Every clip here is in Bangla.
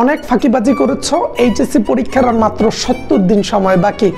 অনেক ফাঁকিবাজি করেছো। এইচএসসি পরীক্ষার আর মাত্র 70 দিন সময় বাকি।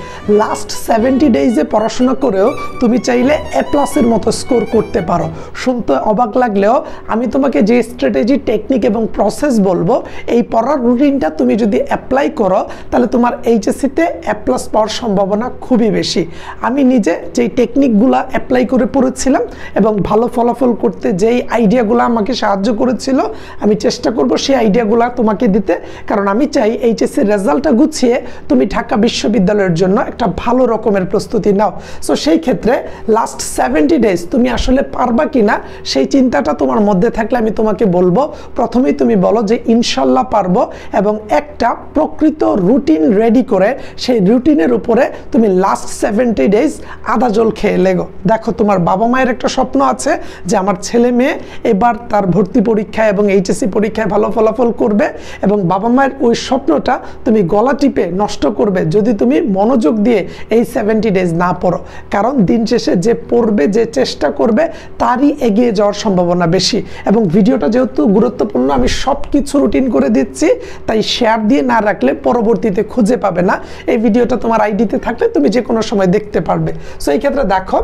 লাস্ট 70 ডেজে পড়াশোনা করেও তুমি চাইলে A+-এর মতো স্কোর করতে পারো। শুনতে অবাক লাগলেও আমি তোমাকে যে স্ট্র্যাটেজি, টেকনিক এবং প্রসেস বলবো, এই পড়ার রুটিনটা তুমি যদি অ্যাপ্লাই করো তাহলে তোমার এইচএসসিতে A+ পাওয়ার সম্ভাবনা খুবই বেশি। আমি নিজে যেই টেকনিকগুলো অ্যাপ্লাই করে পড়েছিলাম এবং ভালো ফলাফল করতে যেই আইডিয়াগুলো আমাকে সাহায্য করেছিল, আমি চেষ্টা করব সেই আইডিয়াগুলো তোমাকে দিতে, কারণ আমি চাই এইচএসসির রেজাল্টটা গুছিয়ে তুমি ঢাকা বিশ্ববিদ্যালয়ের জন্য একটা ভালো রকমের প্রস্তুতি নাও। সো সেই ক্ষেত্রে লাস্ট 70 ডেজ তুমি আসলে পারবা কিনা সেই চিন্তাটা তোমার মধ্যে থাকলে আমি তোমাকে বলবো, প্রথমেই তুমি বলো যে ইনশাল্লাহ পারবো, এবং একটা প্রকৃত রুটিন রেডি করে সেই রুটিনের উপরে তুমি লাস্ট 70 ডেজ আদা জল খেয়ে লেগো। দেখো, তোমার বাবা মায়ের একটা স্বপ্ন আছে যে আমার ছেলে মেয়ে এবার তার ভর্তি পরীক্ষায় এবং এইচএসসি পরীক্ষায় ভালো ফলাফল করবে, এবং বাবা মায়ের ওই স্বপ্নটা তুমি গলা টিপে নষ্ট করবে যদি তুমি মনোযোগ দিয়ে এই 70 ডেজ না পড়ো। কারণ দিন শেষে যে পড়বে, যে চেষ্টা করবে, তারই এগিয়ে যাওয়ার সম্ভাবনা বেশি। এবং ভিডিওটা যেহেতু গুরুত্বপূর্ণ, আমি সব কিছু রুটিন করে দিচ্ছি, তাই শেয়ার দিয়ে না রাখলে পরবর্তীতে খুঁজে পাবে না। এই ভিডিওটা তোমার আইডিতে থাকলে তুমি যে কোনো সময় দেখতে পারবে। সো এই ক্ষেত্রে দেখো,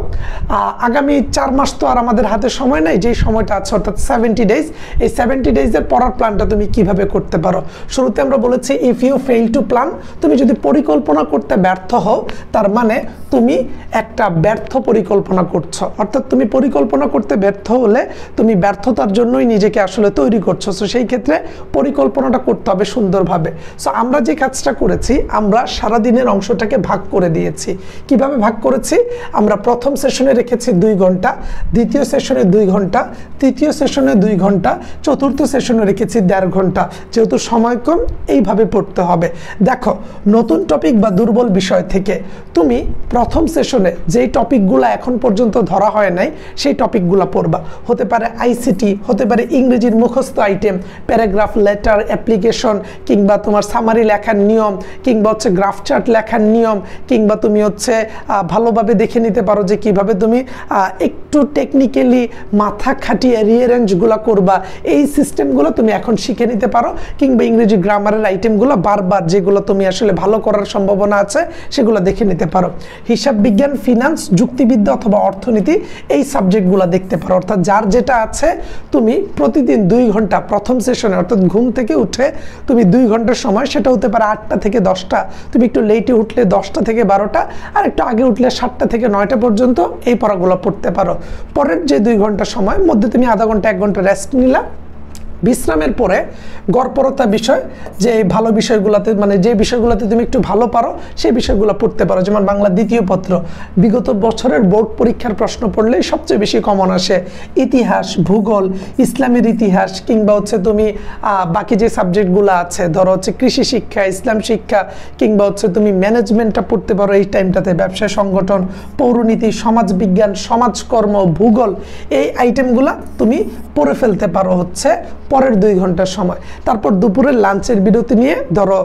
আগামী 4 মাস তো আর আমাদের হাতে সময় নেই, যেই সময়টা আছে অর্থাৎ 70 ডেজ। এই 70 ডেজের পড়ার প্ল্যানটা তুমি কিভাবে করতে পারো? শুরুতে আমরা বলেছি if you fail to plan, তুমি যদি পরিকল্পনা করতে ব্যর্থ হও তার মানে তুমি একটা ব্যর্থ পরিকল্পনা করছো। অর্থাৎ তুমি পরিকল্পনা করতে ব্যর্থ হলে তুমি ব্যর্থতার জন্যই নিজেকে আসলে তৈরি করছো। সো সেই ক্ষেত্রে পরিকল্পনাটা করতে হবে সুন্দরভাবে। সো আমরা যে কাজটা করেছি, আমরা সারাদিনের অংশটাকে ভাগ করে দিয়েছি। কিভাবে ভাগ করেছি? আমরা প্রথম সেশনে রেখেছি 2 ঘন্টা, দ্বিতীয় সেশনে 2 ঘন্টা, তৃতীয় সেশনে 2 ঘন্টা, চতুর্থ সেশনে রেখেছি 1.5 ঘন্টা। যেহেতু সময় কম, এইভাবে পড়তে হবে। দেখো, নতুন টপিক বা দুর্বল বিষয় থেকে তুমি প্রথম সেশনে যেই টপিকগুলো এখন পর্যন্ত ধরা হয় নাই সেই টপিকগুলো পড়বা। হতে পারে আইসিটি, হতে পারে ইংরেজির মুখস্থ আইটেম, প্যারাগ্রাফ, লেটার, অ্যাপ্লিকেশন, কিংবা তোমার সামারি লেখার নিয়ম, কিংবা হচ্ছে গ্রাফ চার্ট লেখার নিয়ম, কিংবা তুমি হচ্ছে ভালোভাবে দেখে নিতে পারো যে কিভাবে তুমি একটু টেকনিক্যালি মাথা খাটিয়ে রিঅ্যারেঞ্জগুলো করবা। এই সিস্টেমগুলো তুমি এখন শিখে নিতে পারো, কিংবা ইংরেজি গ্রামারের আইটেমগুলো বারবার যেগুলো তুমি আসলে ভালো করার সম্ভাবনা আছে সেগুলো দেখে নিতে পারো। হিসাব বিজ্ঞান, ফিনান্স, যুক্তিবিদ্যা অথবা অর্থনীতি, এই সাবজেক্টগুলো দেখতে পারো। অর্থাৎ যার যেটা আছে তুমি প্রতিদিন 2 ঘন্টা প্রথম সেশনে, অর্থাৎ ঘুম থেকে উঠে তুমি 2 ঘন্টার সময়, সেটা হতে পারে 8টা থেকে 10টা, তুমি একটু লেটে উঠলে 10টা থেকে 12টা, আর একটু আগে উঠলে 7টা থেকে 9টা পর্যন্ত এই পড়াগুলো পড়তে পারো। পরের যে 2 ঘন্টার সময় মধ্যে তুমি আধা ঘন্টা 1 ঘন্টা রেস্ট নিলা। বিশ্রামের পরে গড়পড়তা বিষয়, যে ভালো বিষয়গুলোতে, মানে যে বিষয়গুলোতে তুমি একটু ভালো পারো সেই বিষয়গুলো পড়তে পারো। যেমন বাংলা দ্বিতীয় পত্র, বিগত বছরের বোর্ড পরীক্ষার প্রশ্ন পড়লেই সবচেয়ে বেশি কমন আসে। ইতিহাস, ভূগোল, ইসলামের ইতিহাস, কিংবা হচ্ছে তুমি বাকি যে সাবজেক্টগুলো আছে, ধরো হচ্ছে কৃষি শিক্ষা, ইসলাম শিক্ষা, কিংবা হচ্ছে তুমি ম্যানেজমেন্টটা পড়তে পারো এই টাইমটাতে, ব্যবসা সংগঠন, পৌরনীতি, সমাজবিজ্ঞান, সমাজকর্ম, ভূগোল, এই আইটেমগুলো তুমি পড়ে ফেলতে পারো হচ্ছে পরের 2 ঘন্টার সময়। তারপর দুপুরের লাঞ্চের বিরতি নিয়ে ধরো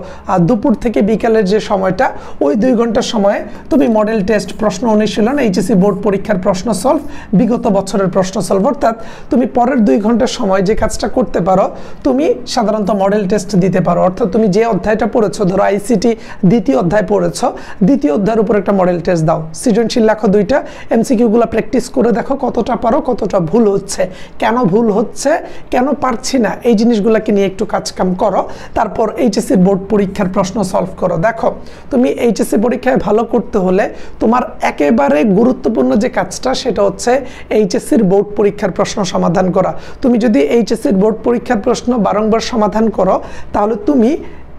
দুপুর থেকে বিকালের যে সময়টা, ওই 2 ঘন্টার সময়ে তুমি মডেল টেস্ট, প্রশ্ন অনুশীলন, এইচএসসি বোর্ড পরীক্ষার প্রশ্ন সলভ, বিগত বছরের প্রশ্ন সলভ। অর্থাৎ তুমি পরের 2 ঘন্টার সময় যে কাজটা করতে পারো, তুমি সাধারণত মডেল টেস্ট দিতে পারো। অর্থাৎ তুমি যে অধ্যায়টা পড়েছো, ধরো আইসিটি দ্বিতীয় অধ্যায় পড়েছো, দ্বিতীয় অধ্যায়ের উপর একটা মডেল টেস্ট দাও। সৃজনশীল লেখো 2টা, এমসিকিউগুলো প্র্যাকটিস করে দেখো কতটা পারো, কতটা ভুল হচ্ছে, কেন ভুল হচ্ছে, কেন পারছি না, এই জিনিসগুলোকে নিয়ে একটু কাজকাম করো। তারপর এইচএসসি বোর্ড পরীক্ষার প্রশ্ন সলভ করো। দেখো, তুমি এইচএসসি পরীক্ষায় ভালো করতে হলে তোমার একেবারে গুরুত্বপূর্ণ যে কাজটা, সেটা হচ্ছে এইচএসসির বোর্ড পরীক্ষার প্রশ্ন সমাধান করা। তুমি যদি এইচএসসির বোর্ড পরীক্ষার প্রশ্ন বারংবার সমাধান করো, তাহলে তুমি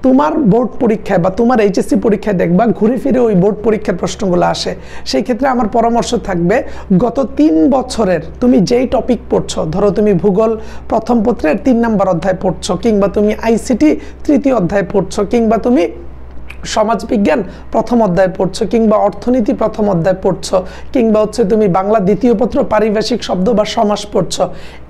তোমার বোর্ড পরীক্ষায় বা তোমার এইচএসসি পরীক্ষায় দেখবা ঘুরে ফিরে ওই বোর্ড পরীক্ষার প্রশ্নগুলো আসে। সেই ক্ষেত্রে আমার পরামর্শ থাকবে, গত 3 বছরের তুমি যেই টপিক পড়ছো, ধরো তুমি ভূগোল প্রথম পত্রের 3 নম্বর অধ্যায় পড়ছো, কিংবা তুমি আইসিটি 3য় অধ্যায় পড়ছো, কিংবা তুমি সমাজবিজ্ঞান প্রথম অধ্যায় পড়ছো, কিংবা অর্থনীতি প্রথম অধ্যায় পড়ছো, কিংবা হচ্ছে তুমি বাংলা দ্বিতীয় পত্র পারিভাষিক শব্দ বা সমাস পড়ছো,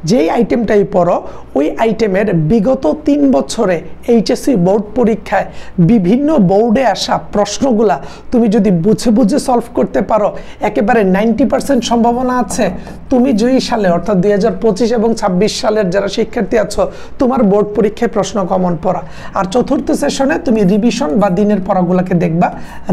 যেই আইটেমটাই পড়ো ওই আইটেমের বিগত 3 বছরে এইচএসসি বোর্ড পরীক্ষায় বিভিন্ন বোর্ডে আসা প্রশ্নগুলা তুমি যদি বুঝে বুঝে সলভ করতে পারো, একেবারে 90% সম্ভাবনা আছে তুমি যেই সালে অর্থাৎ 2025 এবং 26 সালের যারা শিক্ষার্থী আছো তোমার বোর্ড পরীক্ষায় প্রশ্ন কমন পড়া। আর চতুর্থ সেশনে তুমি রিভিশন বা দিনের পড়াগুলোকে দেখবা,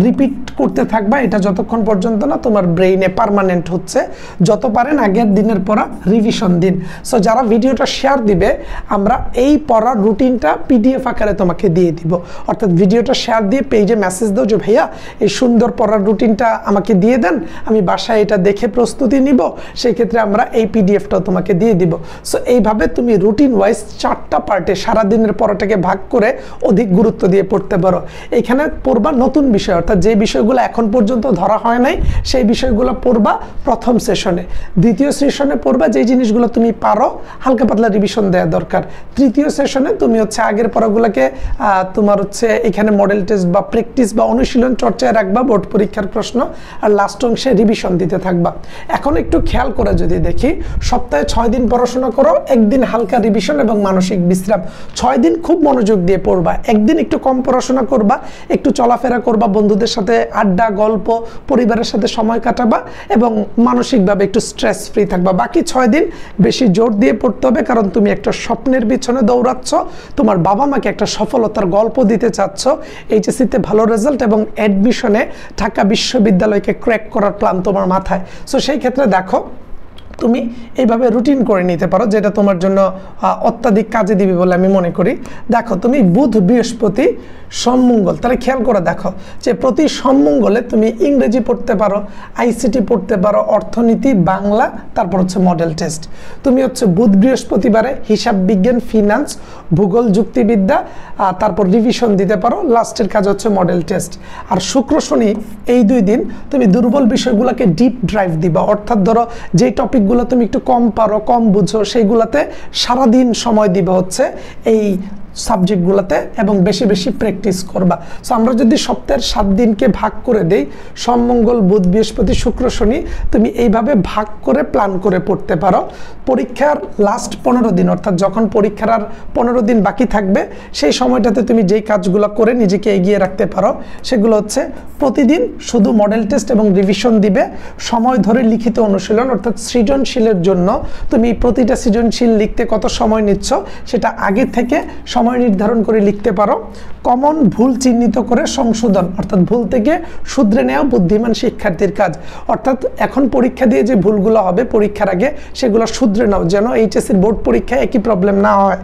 রিপিট করতে থাকবা, এটা যতক্ষণ পর্যন্ত না তোমার ব্রেইনে পার্মানেন্ট হচ্ছে। যত পারেন আগের দিনের পড়া রিভিশন দিন। সো যারা ভিডিওটা শেয়ার দিবে আমরা এই পড়ার রুটিনটা পিডিএফ আকারে তোমাকে দিয়ে দিব। অর্থাৎ ভিডিওটা শেয়ার দিয়ে পেজে মেসেজ দাও যে ভাইয়া এই সুন্দর পড়ার রুটিনটা আমাকে দিয়ে দেন, আমি বাসায় এটা দেখে প্রস্তুতি নিব, সেই ক্ষেত্রে আমরা এই পিডিএফটাও তোমাকে দিয়ে দিব। সো এইভাবে তুমি রুটিন ওয়াইজ 4টা পার্টে সারাদিনের পড়াটাকে ভাগ করে অধিক গুরুত্ব দিয়ে পড়তে পারো। এখানে পড়বা নতুন বিষয়, অর্থাৎ যে বিষয়গুলো এখন পর্যন্ত ধরা হয় নাই সেই বিষয়গুলো পড়বা প্রথম সেশনে, দ্বিতীয় সেশনে পড়বা যে জিনিসগুলো তুমি পারো হালকা পাতলা রিভিশন দেওয়া দরকার, তৃতীয় সেশনে তুমি হচ্ছে আগের পড়াগুলোকে তোমার হচ্ছে এখানে মডেল টেস্ট বা প্র্যাকটিস বা অনুশীলন চর্চায় রাখবা বোর্ড পরীক্ষার প্রশ্ন, আর লাস্ট অংশে রিভিশন দিতে থাকবা। এখন একটু খেয়াল করে যদি দেখি, সপ্তাহে 6 দিন পড়াশোনা করো, একদিন হালকা রিভিশন এবং মানসিক বিশ্রাম। 6 দিন খুব মনোযোগ দিয়ে পড়বা, একদিন একটু কম পড়াশোনা করবা, একটু চলাফেরা করবা, বন্ধুদের সাথে আড্ডা গল্প পরিবারের সাথে সময় কাটাবা এবং মানসিকভাবে একটু স্ট্রেস ফ্রি থাকবা। বাকি 6 দিন বেশি জোর দিয়ে পড়তে হবে, কারণ তুমি একটা স্বপ্নের পিছনে দৌড়াচ্ছ, তোমার বাবা মাকে একটা সফলতার গল্প দিতে চাচ্ছ, এইচএসসিতে ভালো রেজাল্ট এবং অ্যাডমিশনে ঢাকা বিশ্ববিদ্যালয়কে ক্র্যাক করার প্ল্যান তোমার মাথায়। সো সেই ক্ষেত্রে দেখো তুমি এইভাবে রুটিন করে নিতে পারো, যেটা তোমার জন্য অত্যাধিক কাজে দিবে বলে আমি মনে করি। দেখো তুমি বুধ বৃহস্পতি সোম মঙ্গল, তাহলে খেয়াল করে দেখো যে প্রতি সোম মঙ্গলে তুমি ইংরেজি পড়তে পারো, আইসিটি পড়তে পারো, অর্থনীতি, বাংলা, তারপর হচ্ছে মডেল টেস্ট। তুমি হচ্ছে বুধ বৃহস্পতিবারে হিসাব বিজ্ঞান, ফিনান্স, ভূগোল, যুক্তিবিদ্যা, তারপর রিভিশন দিতে পারো, লাস্টের কাজ হচ্ছে মডেল টেস্ট। আর শুক্র শনি এই 2 দিন তুমি দুর্বল বিষয়গুলোকে ডিপ ড্রাইভ দিবা, অর্থাৎ ধরো যেই টপিকগুলো তুমি একটু কম পারো কম বুঝো সেইগুলোতে সারাদিন সময় দিবা হচ্ছে এই সাবজেক্টগুলোতে এবং বেশি বেশি প্র্যাকটিস করবা। সো আমরা যদি সপ্তাহের 7 দিনকে ভাগ করে দেই, সোম মঙ্গল বুধ বৃহস্পতি শুক্র শনি, তুমি এইভাবে ভাগ করে প্ল্যান করে পড়তে পারো। পরীক্ষার লাস্ট 15 দিন অর্থাৎ যখন পরীক্ষার আর 15 দিন বাকি থাকবে সেই সময়টাতে তুমি যেই কাজগুলো করে নিজেকে এগিয়ে রাখতে পারো সেগুলো হচ্ছে প্রতিদিন শুধু মডেল টেস্ট এবং রিভিশন দিবে, সময় ধরে লিখিত অনুশীলন অর্থাৎ সৃজনশীলের জন্য তুমি প্রতিটা সৃজনশীল লিখতে কত সময় নিচ্ছ সেটা আগে থেকে সময় নির্ধারণ করে লিখতে পারো। কমন ভুল চিহ্নিত করে সংশোধন অর্থাৎ ভুল থেকে শুধরে নেওয়া বুদ্ধিমান শিক্ষার্থীর কাজ, অর্থাৎ এখন পরীক্ষা দিয়ে যে ভুলগুলো হবে পরীক্ষার আগে সেগুলো শুধরে নাও যেন এইচএসসির বোর্ড পরীক্ষায় একই প্রবলেম না হয়।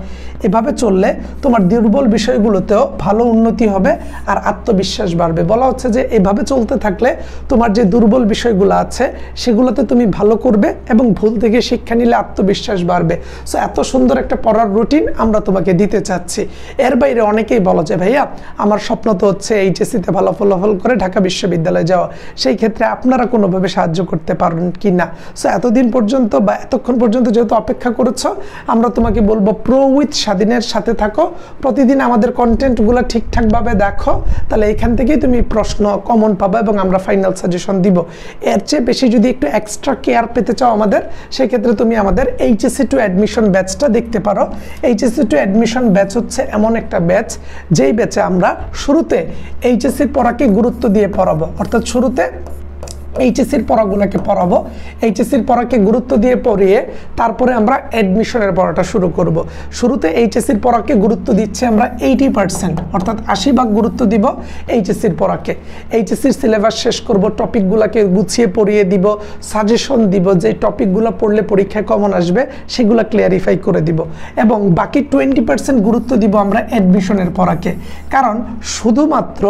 এভাবে চললে তোমার দুর্বল বিষয়গুলোতেও ভালো উন্নতি হবে আর আত্মবিশ্বাস বাড়বে। বলা হচ্ছে যে এভাবে চলতে থাকলে তোমার যে দুর্বল বিষয়গুলো আছে সেগুলোতে তুমি ভালো করবে এবং ভুল থেকে শিক্ষা নিলে আত্মবিশ্বাস বাড়বে। সো এত সুন্দর একটা পড়ার রুটিন আমরা তোমাকে দিতে চাচ্ছি। এর বাইরে অনেকেই বলো যে ভাইয়া আমার স্বপ্ন তো হচ্ছে এইচএসসিতে ভালো ফলাফল করে ঢাকা বিশ্ববিদ্যালয়ে যাওয়া, সেই ক্ষেত্রে আপনারা কোনোভাবে সাহায্য করতে পারবেন কি না? সো এতদিন পর্যন্ত বা এতক্ষণ পর্যন্ত যেহেতু অপেক্ষা করেছো, আমরা তোমাকে বলবো প্রো উইথ স্বাধীনের সাথে থাকো, প্রতিদিন আমাদের কন্টেন্টগুলো ঠিকঠাকভাবে দেখো, তাহলে এখান থেকেই তুমি প্রশ্ন কমন পাবে এবং আমরা ফাইনাল সাজেশন দিব। এর চেয়ে বেশি যদি একটু এক্সট্রা কেয়ার পেতে চাও আমাদের, সেক্ষেত্রে তুমি আমাদের এইচএসসি টু অ্যাডমিশন ব্যাচটা দেখতে পারো। এইচএসসি টু অ্যাডমিশন ব্যাচ হচ্ছে এমন একটা ব্যাচ যেই ব্যাচে আমরা শুরুতে এইচএসসির পড়াকে গুরুত্ব দিয়ে পড়াবো, অর্থাৎ শুরুতে এইচএসসির পড়াগুলোকে পড়াবো, এইচএসসির পড়াকে গুরুত্ব দিয়ে পড়িয়ে তারপরে আমরা অ্যাডমিশনের পড়াটা শুরু করব। শুরুতে এইচএসসির পড়াকে গুরুত্ব দিচ্ছি আমরা 80%, অর্থাৎ 80% গুরুত্ব দিব এইচএসসির পড়াকে। এইচএসসির সিলেবাস শেষ করব, টপিকগুলোকে গুছিয়ে পড়িয়ে দিব, সাজেশন দিব, যে টপিকগুলো পড়লে পরীক্ষায় কমন আসবে সেগুলো ক্লিয়ারিফাই করে দিব, এবং বাকি 20% গুরুত্ব দিব আমরা অ্যাডমিশনের পড়াকে। কারণ শুধুমাত্র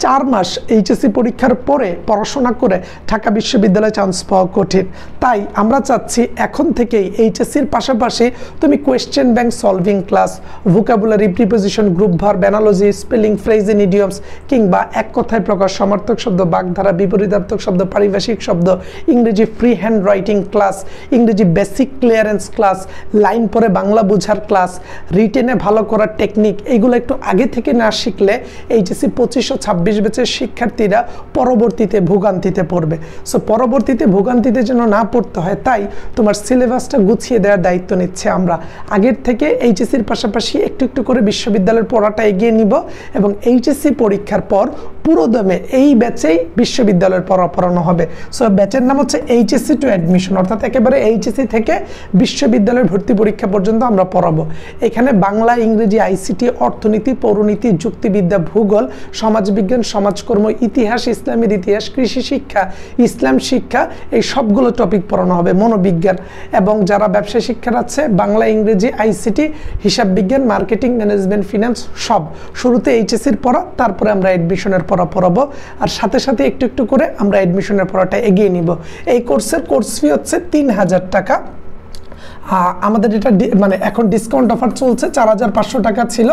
4 মাস এইচএসসি পরীক্ষার পরে পড়াশোনা করে ঢাকা বিশ্ববিদ্যালয়ে চান্স পাওয়া কঠিন, তাই আমরা চাচ্ছি এখন থেকেই এইচএসসির পাশাপাশি তুমি question bank solving class, vocabulary, preposition, group verb, analogy, spelling, phrase and idioms, কিংবা এক কথায় প্রকাশ, সমার্থক শব্দ, বাগধারা, বিপরীতার্থক শব্দ, পারিভাষিক শব্দ, ইংরেজি ফ্রি হ্যান্ড রাইটিং ক্লাস, ইংরেজি বেসিক ক্লিয়ারেন্স ক্লাস, লাইন পরে বাংলা বোঝার ক্লাস, রিটেনে ভালো করার টেকনিক, এইগুলো একটু আগে থেকে না শিখলে এইচএসসি 25 ও 26 ব্যাচের শিক্ষার্থীরা পরবর্তীতে ভোগান্তিতে পড়বে। সো পরবর্তীতে ভোগান্তিতে যেন না পড়তে হয়, তাই তোমার সিলেবাসটা গুছিয়ে দেওয়ার দায়িত্ব নিচ্ছে আমরা। আগের থেকে এইচএসসির পাশাপাশি একটু একটু করে বিশ্ববিদ্যালয়ের পড়াটা এগিয়ে নিব এবং এইচএসসি পরীক্ষার পর পুরো দমে এই ব্যাচেই বিশ্ববিদ্যালয়ের পড়ানো হবে। সো ব্যাচের নাম হচ্ছে এইচএসসি টু অ্যাডমিশন, অর্থাৎ একেবারে এইচএসসি থেকে বিশ্ববিদ্যালয়ের ভর্তি পরীক্ষা পর্যন্ত আমরা পড়াবো। এখানে বাংলা, ইংরেজি, আইসিটি, অর্থনীতি, পৌরনীতি, যুক্তিবিদ্যা, ভূগোল, সমাজবিজ্ঞান, সমাজকর্ম, ইতিহাস, ইসলামের ইতিহাস, কৃষি শিক্ষা, ইসলাম শিক্ষা, এই সবগুলো টপিক পড়ানো হবে, মনোবিজ্ঞান। এবং যারা ব্যবসা শিক্ষার আছে বাংলা, ইংরেজি, আইসিটি, হিসাব বিজ্ঞান, মার্কেটিং, ম্যানেজমেন্ট, ফিনান্স, সব শুরুতে এইচএসসির পড়া, তারপরে আমরা অ্যাডমিশনের পড়া পড়াবো। আর সাথে সাথে একটু একটু করে আমরা অ্যাডমিশনের পড়াটা এগিয়ে নিব। এই কোর্সের কোর্স ফি হচ্ছে 3000 টাকা। আমাদের এটা মানে এখন ডিসকাউন্ট অফার চলছে, 4500 টাকা ছিল।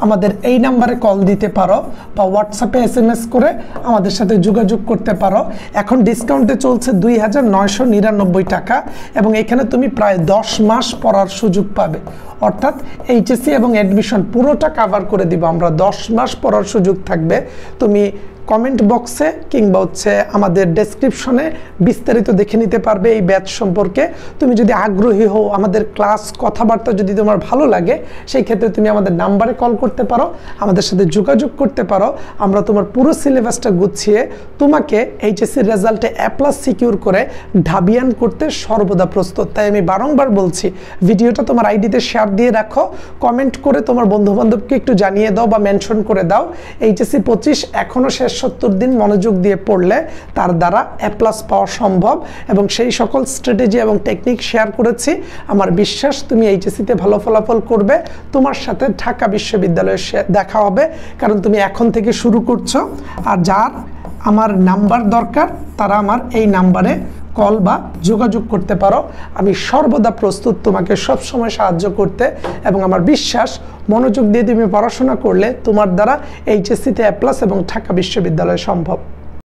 আমাদের এই নাম্বারে কল দিতে পারো বা হোয়াটসঅ্যাপে SMS করে আমাদের সাথে যোগাযোগ করতে পারো। এখন ডিসকাউন্টে চলছে 2999 টাকা এবং এখানে তুমি প্রায় 10 মাস পড়ার সুযোগ পাবে। অর্থাৎ এইচএসসি এবং অ্যাডমিশন পুরোটা কাভার করে দিব আমরা, 10 মাস পড়ার সুযোগ থাকবে। তুমি কমেন্ট বক্সে কিংবা হচ্ছে আমাদের ডেসক্রিপশনে বিস্তারিত দেখে নিতে পারবে এই ব্যাচ সম্পর্কে। তুমি যদি আগ্রহী হও, আমাদের ক্লাস কথাবার্তা যদি তোমার ভালো লাগে, সেই ক্ষেত্রে তুমি আমাদের নাম্বারে কল করতে পারো, আমাদের সাথে যোগাযোগ করতে পারো। আমরা তোমার পুরো সিলেবাসটা গুছিয়ে তোমাকে এইচএসসির রেজাল্টে A+ সিকিউর করে ঢাবিয়ান করতে সর্বদা প্রস্তুত। তাই আমি বারংবার বলছি, ভিডিওটা তোমার আইডিতে শেয়ার দিয়ে রাখো, কমেন্ট করে তোমার বন্ধুবান্ধবকে একটু জানিয়ে দাও বা মেনশন করে দাও। এইচএসসি 25 এখনও শেষ 70 দিন মনোযোগ দিয়ে পড়লে তার দ্বারা A+ পাওয়া সম্ভব এবং সেই সকল স্ট্র্যাটেজি এবং টেকনিক শেয়ার করেছি। আমার বিশ্বাস তুমি এইচএসসিতে ভালো ফলাফল করবে, তোমার সাথে ঢাকা বিশ্ববিদ্যালয়ে দেখা হবে, কারণ তুমি এখন থেকে শুরু করছো। আর যার আমার নাম্বার দরকার তারা আমার এই নাম্বারে কল বা যোগাযোগ করতে পারো। আমি সর্বদা প্রস্তুত তোমাকে সব সময় সাহায্য করতে এবং আমার বিশ্বাস মনোযোগ দিয়ে তুমি পড়াশোনা করলে তোমার দ্বারা এইচএসসিতে A+ এবং ঢাকা বিশ্ববিদ্যালয় সম্ভব।